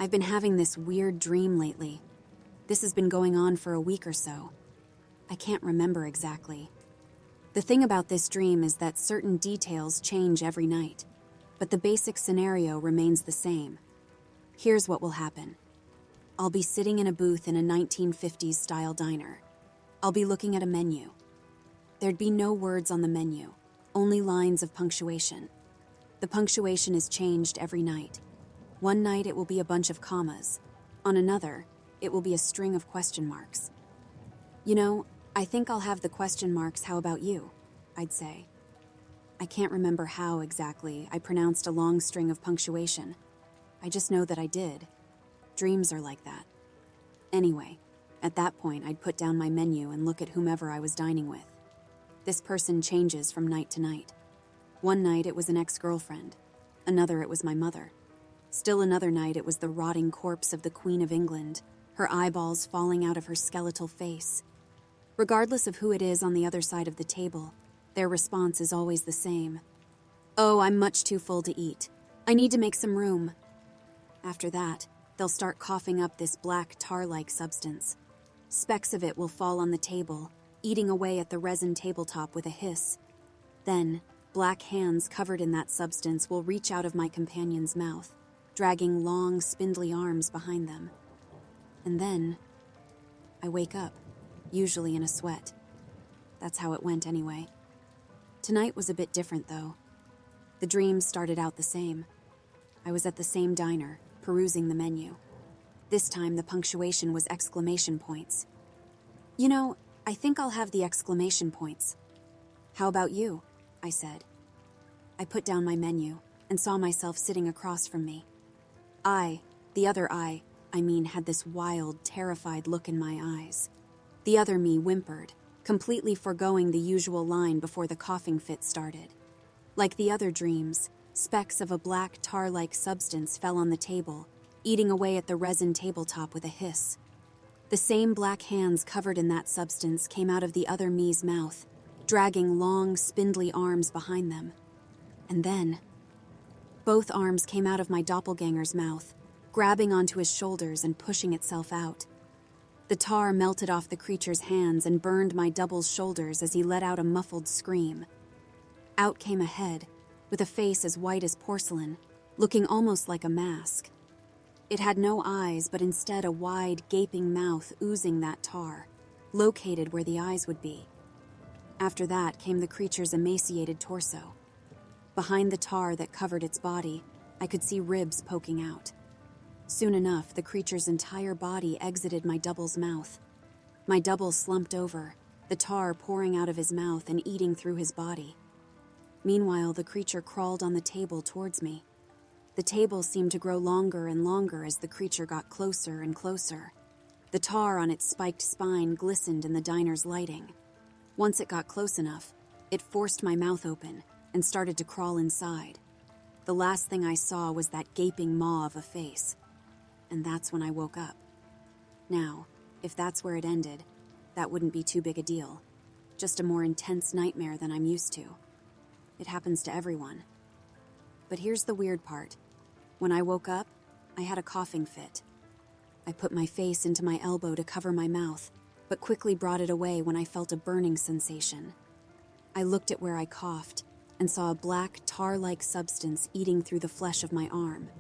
I've been having this weird dream lately. This has been going on for a week or so. I can't remember exactly. The thing about this dream is that certain details change every night, but the basic scenario remains the same. Here's what will happen. I'll be sitting in a booth in a 1950s style diner. I'll be looking at a menu. There'd be no words on the menu, only lines of punctuation. The punctuation is changed every night. One night it will be a bunch of commas. On another, it will be a string of question marks. You know, I think I'll have the question marks, how about you? I'd say. I can't remember how exactly I pronounced a long string of punctuation. I just know that I did. Dreams are like that. Anyway, at that point I'd put down my menu and look at whomever I was dining with. This person changes from night to night. One night it was an ex-girlfriend. Another it was my mother. Still another night it was the rotting corpse of the Queen of England, her eyeballs falling out of her skeletal face. Regardless of who it is on the other side of the table, their response is always the same. "Oh, I'm much too full to eat. I need to make some room." After that, they'll start coughing up this black tar-like substance. Specks of it will fall on the table, eating away at the resin tabletop with a hiss. Then, black hands covered in that substance will reach out of my companion's mouth, dragging long, spindly arms behind them. And then, I wake up, usually in a sweat. That's how it went anyway. Tonight was a bit different, though. The dream started out the same. I was at the same diner, perusing the menu. This time, the punctuation was exclamation points. "You know, I think I'll have the exclamation points." "How about you?" I said. I put down my menu and saw myself sitting across from me. The other I had this wild, terrified look in my eyes. The other me whimpered, completely forgoing the usual line before the coughing fit started. Like the other dreams, specks of a black tar-like substance fell on the table, eating away at the resin tabletop with a hiss. The same black hands covered in that substance came out of the other me's mouth, dragging long, spindly arms behind them. And then, both arms came out of my doppelganger's mouth, grabbing onto his shoulders and pushing itself out. The tar melted off the creature's hands and burned my double's shoulders as he let out a muffled scream. Out came a head, with a face as white as porcelain, looking almost like a mask. It had no eyes, but instead a wide, gaping mouth oozing that tar, located where the eyes would be. After that came the creature's emaciated torso. Behind the tar that covered its body, I could see ribs poking out. Soon enough, the creature's entire body exited my double's mouth. My double slumped over, the tar pouring out of his mouth and eating through his body. Meanwhile, the creature crawled on the table towards me. The table seemed to grow longer and longer as the creature got closer and closer. The tar on its spiked spine glistened in the diner's lighting. Once it got close enough, it forced my mouth open and started to crawl inside. The last thing I saw was that gaping maw of a face. And that's when I woke up. Now, if that's where it ended, that wouldn't be too big a deal. Just a more intense nightmare than I'm used to. It happens to everyone. But here's the weird part. When I woke up, I had a coughing fit. I put my face into my elbow to cover my mouth, but quickly brought it away when I felt a burning sensation. I looked at where I coughed and saw a black, tar-like substance eating through the flesh of my arm.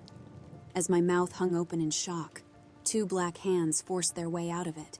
As my mouth hung open in shock, two black hands forced their way out of it.